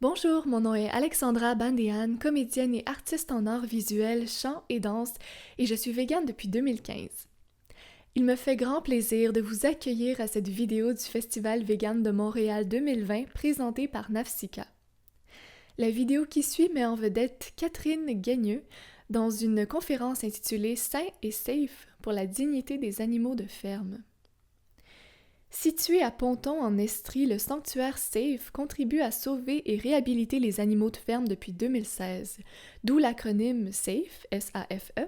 Bonjour, mon nom est Alexandra Bandéan, comédienne et artiste en arts visuels, chant et danse, et je suis végane depuis 2015. Il me fait grand plaisir de vous accueillir à cette vidéo du Festival Vegan de Montréal 2020 présentée par Nafsika. La vidéo qui suit met en vedette Catherine Gagnieux dans une conférence intitulée « Sain et safe pour la dignité des animaux de ferme ». Situé à Ponton en Estrie, le sanctuaire SAFE contribue à sauver et réhabiliter les animaux de ferme depuis 2016, d'où l'acronyme SAFE, S-A-F-E,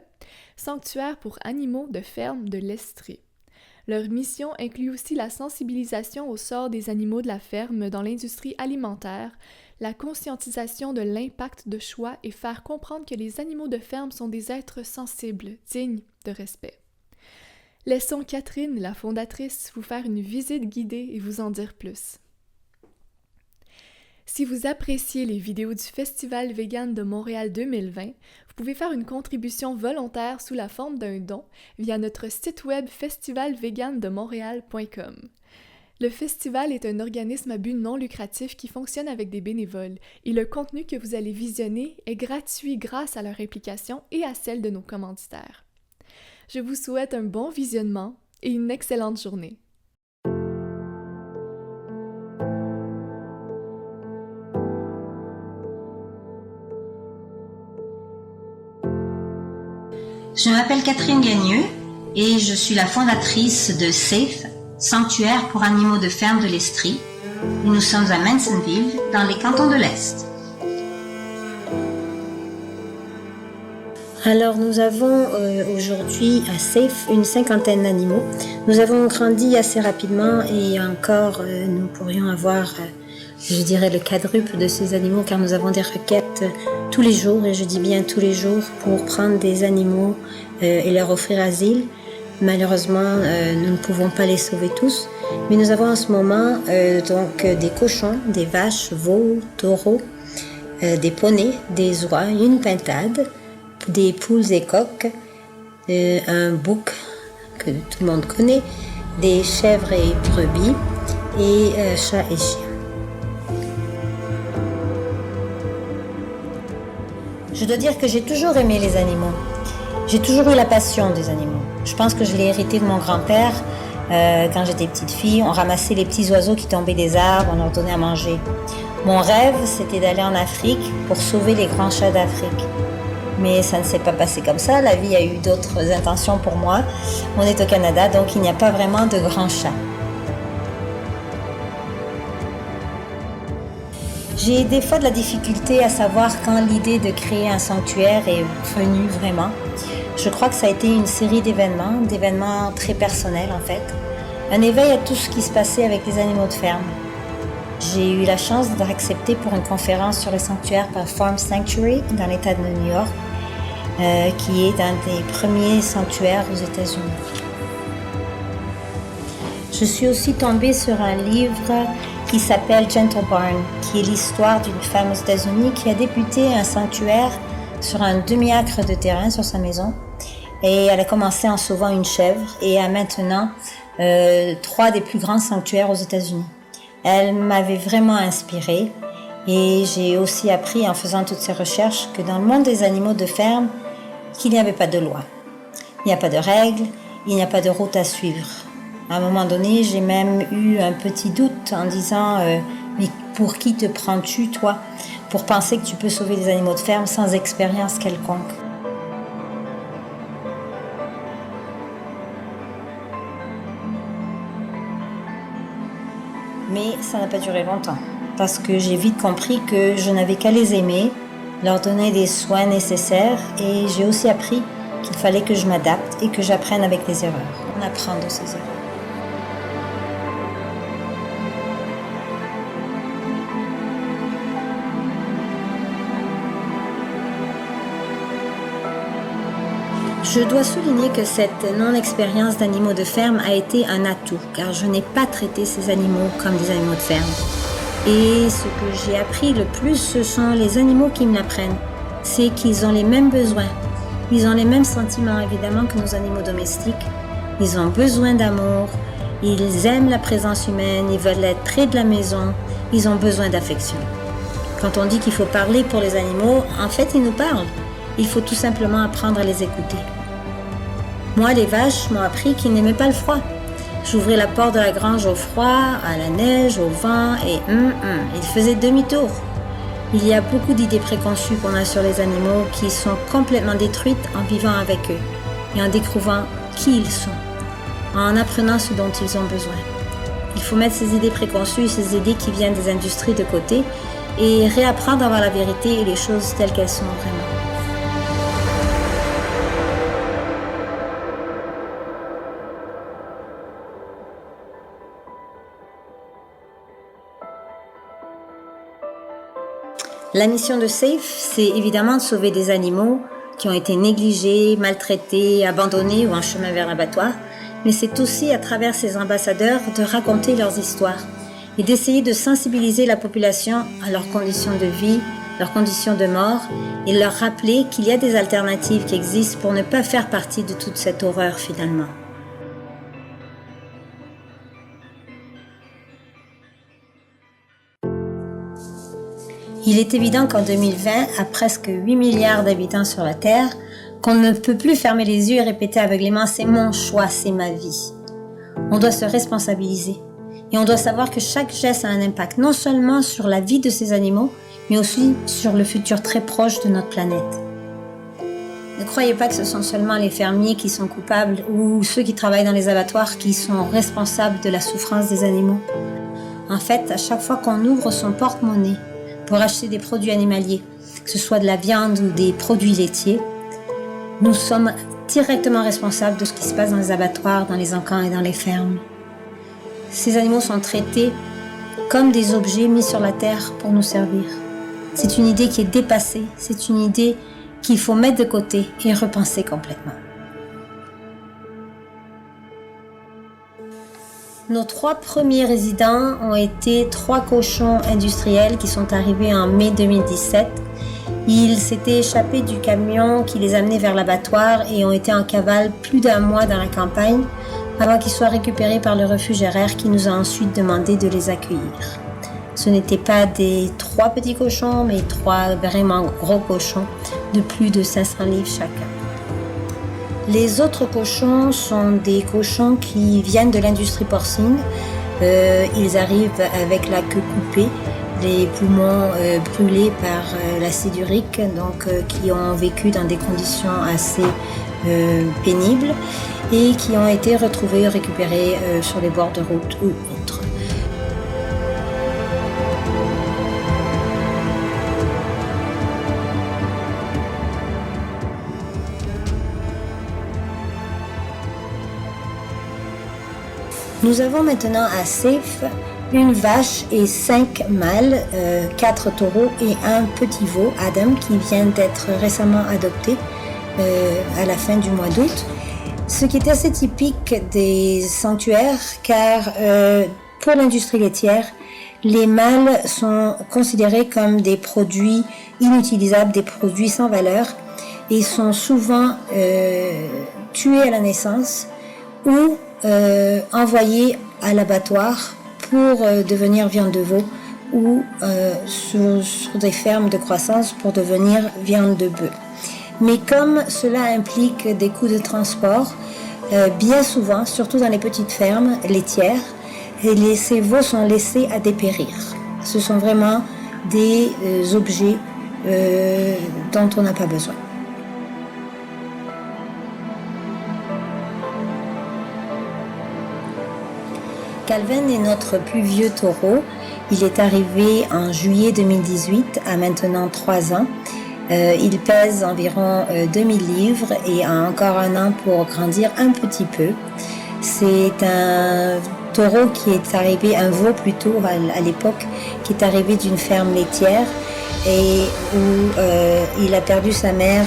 Sanctuaire pour animaux de ferme de l'Estrie. Leur mission inclut aussi la sensibilisation au sort des animaux de la ferme dans l'industrie alimentaire, la conscientisation de l'impact de choix et faire comprendre que les animaux de ferme sont des êtres sensibles, dignes de respect. Laissons Catherine, la fondatrice, vous faire une visite guidée et vous en dire plus. Si vous appréciez les vidéos du Festival Vegan de Montréal 2020, vous pouvez faire une contribution volontaire sous la forme d'un don via notre site web festivalvegandemontréal.com. Le festival est un organisme à but non lucratif qui fonctionne avec des bénévoles et le contenu que vous allez visionner est gratuit grâce à leur implication et à celle de nos commanditaires. Je vous souhaite un bon visionnement et une excellente journée. Je m'appelle Catherine Gagnieux et je suis la fondatrice de SAFE, Sanctuaire pour animaux de ferme de l'Estrie. Nous sommes à Mansonville, dans les cantons de l'Est. Alors nous avons aujourd'hui à SAFE une cinquantaine d'animaux. Nous avons grandi assez rapidement et encore nous pourrions avoir, je dirais, le quadruple de ces animaux car nous avons des requêtes tous les jours, et je dis bien tous les jours, pour prendre des animaux et leur offrir asile. Malheureusement, nous ne pouvons pas les sauver tous, mais nous avons en ce moment donc des cochons, des vaches, veaux, taureaux, des poneys, des oies, une pintade, des poules et coqs, un bouc que tout le monde connaît, des chèvres et brebis, et chats et chiens. Je dois dire que j'ai toujours aimé les animaux. J'ai toujours eu la passion des animaux. Je pense que je l'ai hérité de mon grand-père. Quand j'étais petite fille, on ramassait les petits oiseaux qui tombaient des arbres, on leur donnait à manger. Mon rêve, c'était d'aller en Afrique pour sauver les grands chats d'Afrique. Mais ça ne s'est pas passé comme ça, la vie a eu d'autres intentions pour moi. On est au Canada, donc il n'y a pas vraiment de grands chats. J'ai des fois de la difficulté à savoir quand l'idée de créer un sanctuaire est venue vraiment. Je crois que ça a été une série d'événements très personnels en fait. Un éveil à tout ce qui se passait avec les animaux de ferme. J'ai eu la chance d'être acceptée pour une conférence sur le sanctuaire par Farm Sanctuary dans l'État de New York, qui est un des premiers sanctuaires aux États-Unis. Je suis aussi tombée sur un livre qui s'appelle Gentle Barn, qui est l'histoire d'une femme aux États-Unis qui a débuté un sanctuaire sur un demi-acre de terrain sur sa maison. Et elle a commencé en sauvant une chèvre et a maintenant 3 des plus grands sanctuaires aux États-Unis. Elle m'avait vraiment inspirée et j'ai aussi appris en faisant toutes ces recherches que dans le monde des animaux de ferme, qu'il n'y avait pas de loi. Il n'y a pas de règles, il n'y a pas de route à suivre. À un moment donné, j'ai même eu un petit doute en disant « Mais pour qui te prends-tu, toi, pour penser que tu peux sauver les animaux de ferme sans expérience quelconque ?» Mais ça n'a pas duré longtemps, parce que j'ai vite compris que je n'avais qu'à les aimer, leur donner les soins nécessaires, et j'ai aussi appris qu'il fallait que je m'adapte et que j'apprenne avec les erreurs. On apprend de ces erreurs. Je dois souligner que cette non-expérience d'animaux de ferme a été un atout, car je n'ai pas traité ces animaux comme des animaux de ferme. Et ce que j'ai appris le plus, ce sont les animaux qui me l'apprennent. C'est qu'ils ont les mêmes besoins. Ils ont les mêmes sentiments, évidemment, que nos animaux domestiques. Ils ont besoin d'amour, ils aiment la présence humaine, ils veulent être près de la maison, ils ont besoin d'affection. Quand on dit qu'il faut parler pour les animaux, en fait, ils nous parlent. Il faut tout simplement apprendre à les écouter. Moi, les vaches m'ont appris qu'ils n'aimaient pas le froid. J'ouvrais la porte de la grange au froid, à la neige, au vent et ils faisaient demi-tour. Il y a beaucoup d'idées préconçues qu'on a sur les animaux qui sont complètement détruites en vivant avec eux et en découvrant qui ils sont, en apprenant ce dont ils ont besoin. Il faut mettre ces idées préconçues et ces idées qui viennent des industries de côté et réapprendre à voir la vérité et les choses telles qu'elles sont vraiment. La mission de SAFE, c'est évidemment de sauver des animaux qui ont été négligés, maltraités, abandonnés ou en chemin vers l'abattoir, mais c'est aussi à travers ces ambassadeurs de raconter leurs histoires et d'essayer de sensibiliser la population à leurs conditions de vie, leurs conditions de mort et leur rappeler qu'il y a des alternatives qui existent pour ne pas faire partie de toute cette horreur finalement. Il est évident qu'en 2020, à presque 8 milliards d'habitants sur la Terre, qu'on ne peut plus fermer les yeux et répéter aveuglément « c'est mon choix, c'est ma vie ». On doit se responsabiliser et on doit savoir que chaque geste a un impact non seulement sur la vie de ces animaux, mais aussi sur le futur très proche de notre planète. Ne croyez pas que ce sont seulement les fermiers qui sont coupables ou ceux qui travaillent dans les abattoirs qui sont responsables de la souffrance des animaux. En fait, à chaque fois qu'on ouvre son porte-monnaie pour acheter des produits animaliers, que ce soit de la viande ou des produits laitiers, nous sommes directement responsables de ce qui se passe dans les abattoirs, dans les encans et dans les fermes. Ces animaux sont traités comme des objets mis sur la terre pour nous servir. C'est une idée qui est dépassée, c'est une idée qu'il faut mettre de côté et repenser complètement. Nos 3 premiers résidents ont été 3 cochons industriels qui sont arrivés en mai 2017. Ils s'étaient échappés du camion qui les amenait vers l'abattoir et ont été en cavale plus d'1 mois dans la campagne avant qu'ils soient récupérés par le refuge RR qui nous a ensuite demandé de les accueillir. Ce n'étaient pas des 3 petits cochons, mais 3 vraiment gros cochons de plus de 500 livres chacun. Les autres cochons sont des cochons qui viennent de l'industrie porcine. Ils arrivent avec la queue coupée, les poumons brûlés par l'acide urique, donc qui ont vécu dans des conditions assez pénibles et qui ont été retrouvés, récupérés sur les bords de route ou autres. Nous avons maintenant à SAFE une vache et 5 mâles, 4 taureaux et un petit veau, Adam, qui vient d'être récemment adopté à la fin du mois d'août. Ce qui est assez typique des sanctuaires, car pour l'industrie laitière, les mâles sont considérés comme des produits inutilisables, des produits sans valeur, et sont souvent tués à la naissance ou envoyés à l'abattoir pour devenir viande de veau ou sur des fermes de croissance pour devenir viande de bœuf. Mais comme cela implique des coûts de transport, bien souvent, surtout dans les petites fermes laitières, ces veaux sont laissés à dépérir. Ce sont vraiment des objets dont on n'a pas besoin. Calvin est notre plus vieux taureau. Il est arrivé en juillet 2018, à maintenant 3 ans. Il pèse environ 2000 livres et a encore 1 an pour grandir un petit peu. C'est un taureau qui est arrivé, un veau plutôt à l'époque, qui est arrivé d'une ferme laitière et où il a perdu sa mère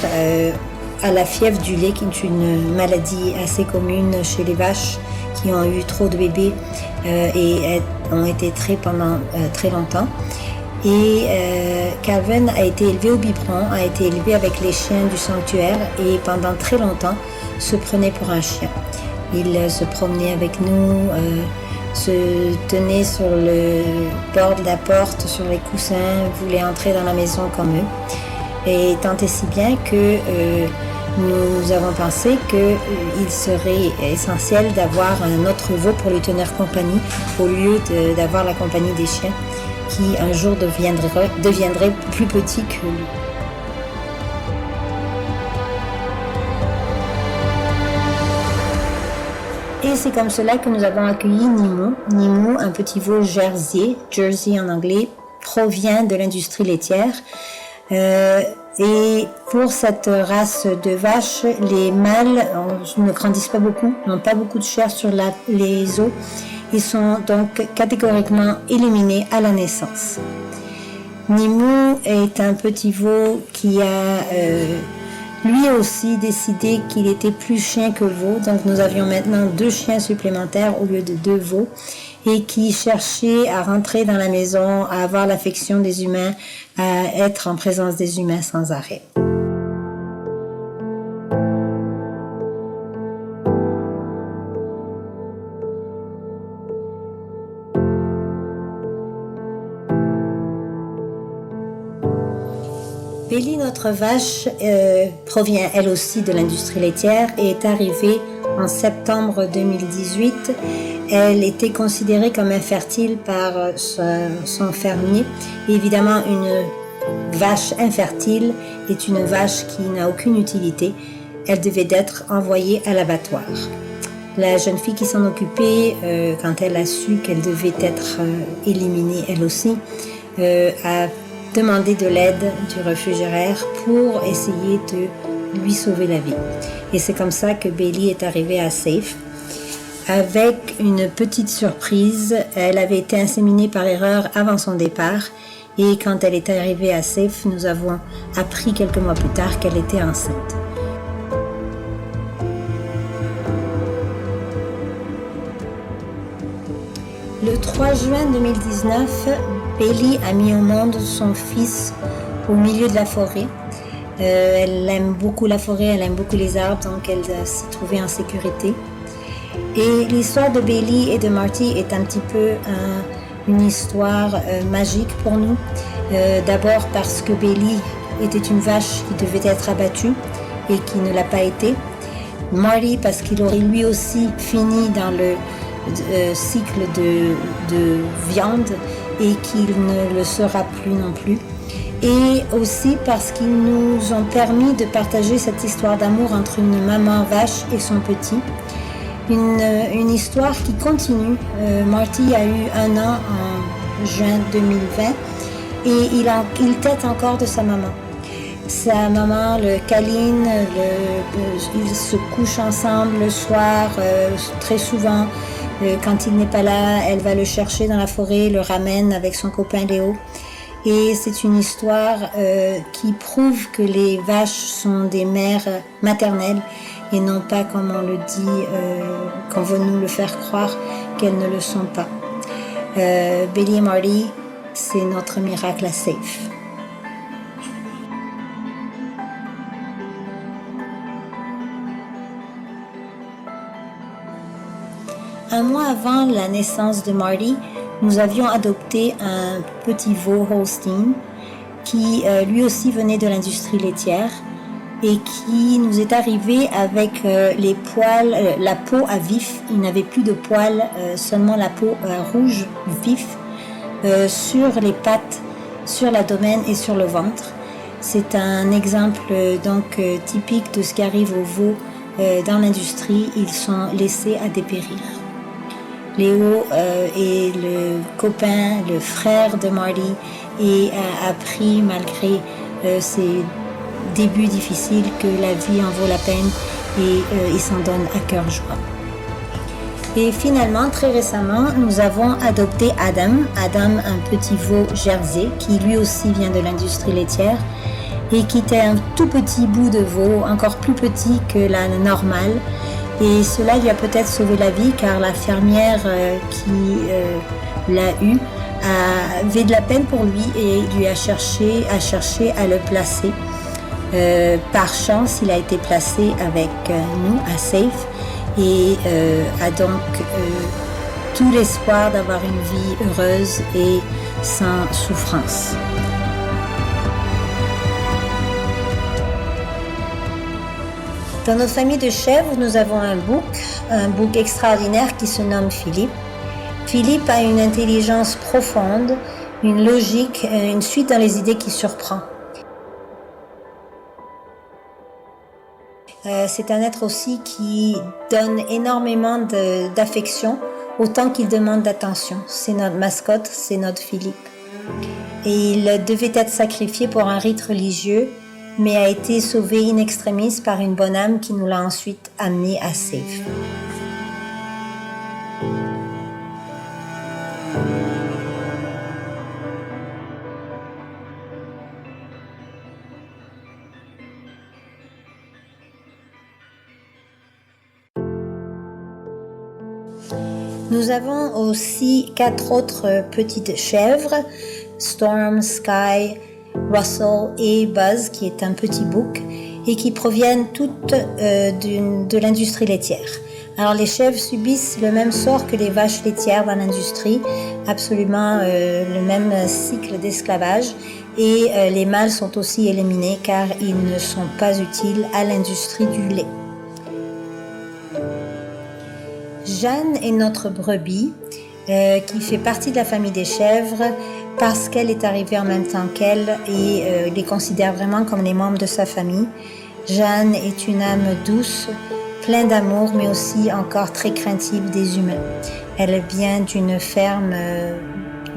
à la fièvre du lait, qui est une maladie assez commune chez les vaches qui ont eu trop de bébés et ont été traits pendant très longtemps. Et Calvin a été élevé au biberon, a été élevé avec les chiens du sanctuaire et pendant très longtemps se prenait pour un chien. Il se promenait avec nous se tenait sur le bord de la porte, sur les coussins, voulait entrer dans la maison comme eux. Et tant et si bien que nous avons pensé qu'il serait essentiel d'avoir un autre veau pour lui tenir compagnie au lieu d'avoir la compagnie des chiens qui un jour deviendrait plus petit que lui. Et c'est comme cela que nous avons accueilli Nimo. Nimo, un petit veau jersey en anglais, provient de l'industrie laitière. Et pour cette race de vaches, les mâles ne grandissent pas beaucoup, n'ont pas beaucoup de chair sur les os. Ils sont donc catégoriquement éliminés à la naissance. Nimo est un petit veau qui a lui aussi décidé qu'il était plus chien que veau. Donc nous avions maintenant 2 chiens supplémentaires au lieu de 2 veaux et qui cherchaient à rentrer dans la maison, à avoir l'affection des humains, à être en présence des humains sans arrêt. Belly, notre vache, provient elle aussi de l'industrie laitière et est arrivée en septembre 2018. Elle était considérée comme infertile par son fermier. Et évidemment, une vache infertile est une vache qui n'a aucune utilité. Elle devait être envoyée à l'abattoir. La jeune fille qui s'en occupait, quand elle a su qu'elle devait être éliminée elle aussi, a demandé de l'aide du réfrigéraire pour essayer de lui sauver la vie. Et c'est comme ça que Belly est arrivée à Safe. Avec une petite surprise, elle avait été inséminée par erreur avant son départ et quand elle est arrivée à Safe, nous avons appris quelques mois plus tard qu'elle était enceinte. Le 3 juin 2019, Belly a mis au monde son fils au milieu de la forêt. Elle aime beaucoup la forêt, elle aime beaucoup les arbres, donc elle s'est trouvée en sécurité. Et l'histoire de Belly et de Marty est un petit peu une histoire magique pour nous. D'abord parce que Belly était une vache qui devait être abattue et qui ne l'a pas été. Marty parce qu'il aurait lui aussi fini dans le cycle de viande et qu'il ne le sera plus non plus. Et aussi parce qu'ils nous ont permis de partager cette histoire d'amour entre une maman vache et son petit. Une histoire qui continue. Marty a eu 1 an en juin 2020 et il tête encore de sa maman. Sa maman le câline, ils se couchent ensemble le soir, très souvent. Quand il n'est pas là, elle va le chercher dans la forêt, le ramène avec son copain Léo. Et c'est une histoire qui prouve que les vaches sont des mères maternelles et non pas, comme on le dit, qu'on veut nous le faire croire, qu'elles ne le sont pas. Belly et Marty, c'est notre miracle à Safe. Un mois avant la naissance de Marty, nous avions adopté un petit veau Holstein qui lui aussi venait de l'industrie laitière et qui nous est arrivé avec les poils, la peau à vif. Il n'avait plus de poils, seulement la peau rouge vif sur les pattes, sur l'abdomen et sur le ventre. C'est un exemple donc typique de ce qui arrive aux veaux dans l'industrie. Ils sont laissés à dépérir. Léo est le copain, le frère de Marty et a appris malgré ses débuts difficiles que la vie en vaut la peine et il s'en donne à cœur joie. Et finalement, très récemment, nous avons adopté Adam, un petit veau jersey qui lui aussi vient de l'industrie laitière et qui était un tout petit bout de veau, encore plus petit que la normale. Et cela lui a peut-être sauvé la vie car la fermière qui l'a eu avait de la peine pour lui et lui a cherché à le placer. Par chance, il a été placé avec nous à Safe et a donc tout l'espoir d'avoir une vie heureuse et sans souffrance. Dans notre famille de chèvres, nous avons un bouc extraordinaire qui se nomme Philippe. Philippe a une intelligence profonde, une logique, une suite dans les idées qui surprend. C'est un être aussi qui donne énormément d'affection, autant qu'il demande d'attention. C'est notre mascotte, c'est notre Philippe. Et il devait être sacrifié pour un rite religieux, mais a été sauvé in extremis par une bonne âme qui nous l'a ensuite amené à Safe. Nous avons aussi 4 autres petites chèvres, Storm, Sky, Russell et Buzz, qui est un petit bouc, et qui proviennent toutes de l'industrie laitière. Alors les chèvres subissent le même sort que les vaches laitières dans l'industrie, absolument le même cycle d'esclavage, et les mâles sont aussi éliminés car ils ne sont pas utiles à l'industrie du lait. Jeanne est notre brebis qui fait partie de la famille des chèvres parce qu'elle est arrivée en même temps qu'elle et les considère vraiment comme les membres de sa famille. Jeanne est une âme douce, pleine d'amour, mais aussi encore très craintive des humains. Elle vient d'une ferme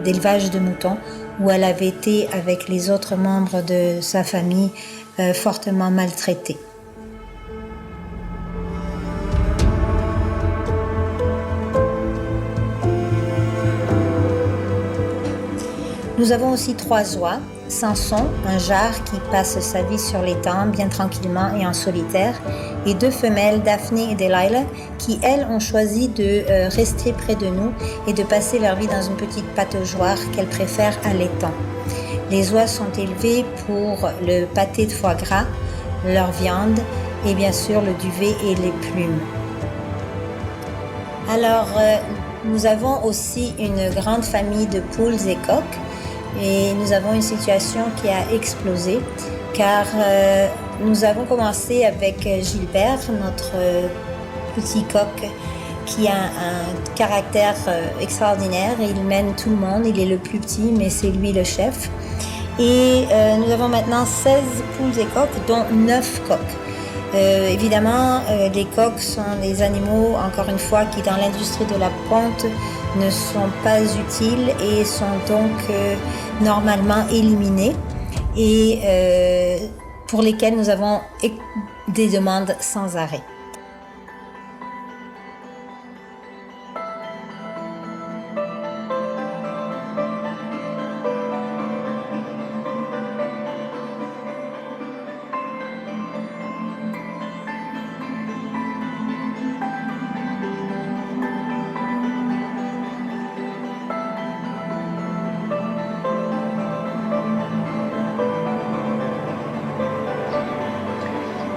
d'élevage de moutons où elle avait été avec les autres membres de sa famille fortement maltraitée. Nous avons aussi 3 oies, Samson, un jarre qui passe sa vie sur l'étang bien tranquillement et en solitaire, et 2 femelles, Daphné et Delilah, qui elles ont choisi de rester près de nous et de passer leur vie dans une petite pataugeoire qu'elles préfèrent à l'étang. Les oies sont élevées pour le pâté de foie gras, leur viande et bien sûr le duvet et les plumes. Alors, nous avons aussi une grande famille de poules et coqs. Et nous avons une situation qui a explosé car nous avons commencé avec Gilbert, notre petit coq qui a un caractère extraordinaire. Il mène tout le monde, il est le plus petit mais c'est lui le chef. Et nous avons maintenant 16 poules et coqs dont 9 coqs. Évidemment, les coqs sont des animaux, encore une fois, qui dans l'industrie de la ponte ne sont pas utiles et sont donc normalement éliminés et pour lesquels nous avons des demandes sans arrêt.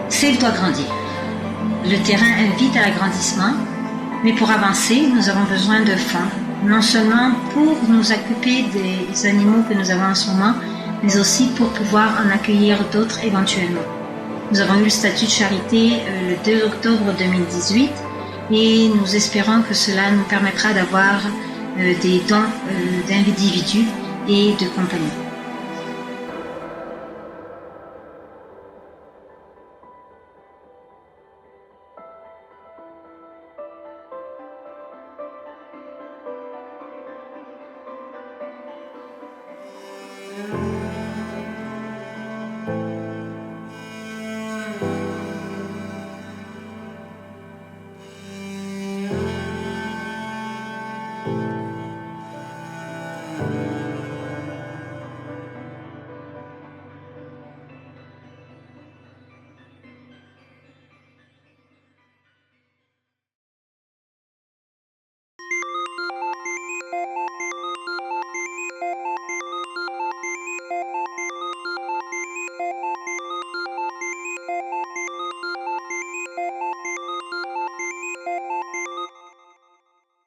Safe doit grandir. Le terrain invite à l'agrandissement, mais pour avancer, nous avons besoin de fonds, non seulement pour nous occuper des animaux que nous avons en ce moment, mais aussi pour pouvoir en accueillir d'autres éventuellement. Nous avons eu le statut de charité le 2 octobre 2018 et nous espérons que cela nous permettra d'avoir des dons d'individus et de compagnies.